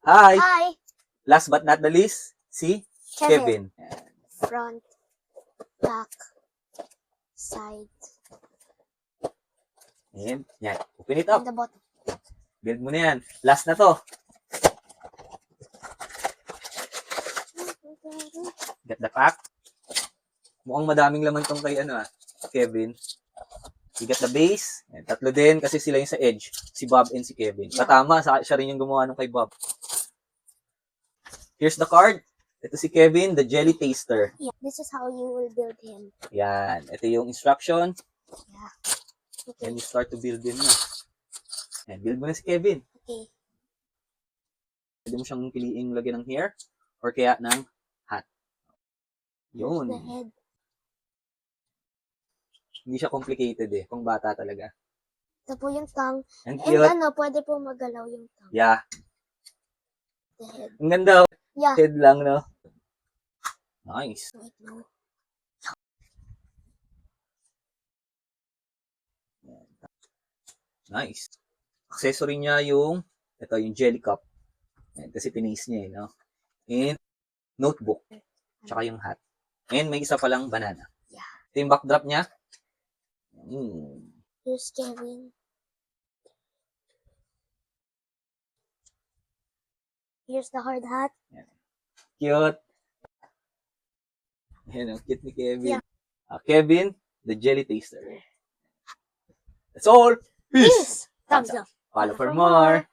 Hi! Hi, Last but not the least, si Kevin. Kevin. Front, back, side, Ayan. Yan. Open it and up. the bottom. Build mo na yan. Last na to. Get the pack. Mukhang madaming laman tong kay Kevin. You got the base. Ayan, tatlo din kasi sila yung sa edge. Si Bob and si Kevin. Patama, siya rin yung gumawa nung kay Bob. Here's the card. Ito si Kevin, the jelly taster. Yeah, this is how you will build him. Yan. Ito yung instruction. Yeah. And Okay. you start to build him na. Ayan, build mo na si Kevin. Okay. Pwede mo siyang piliing lagyan ng hair or kaya ng hat. Here's Yun. the head. Hindi siya complicated eh. Pang bata talaga. Ito po yung tongue. Ang And cute. pwede po magalaw yung tongue. Yeah. The head. Ang ganda. Yeah. Head lang, no? Nice. Wait, no. Nice. Accessory niya yung, ito yung jelly cup. Ayan, kasi pinase niya eh, no? And notebook. Tsaka yung hat. And may isa palang banana. Yeah. Ito yung backdrop niya. Here's Kevin. Here's the hard hat. Cute. Ayan, ang cute ni Kevin. Yeah. Kevin, the jelly taster. That's all. Peace. Thumbs up. Follow for more.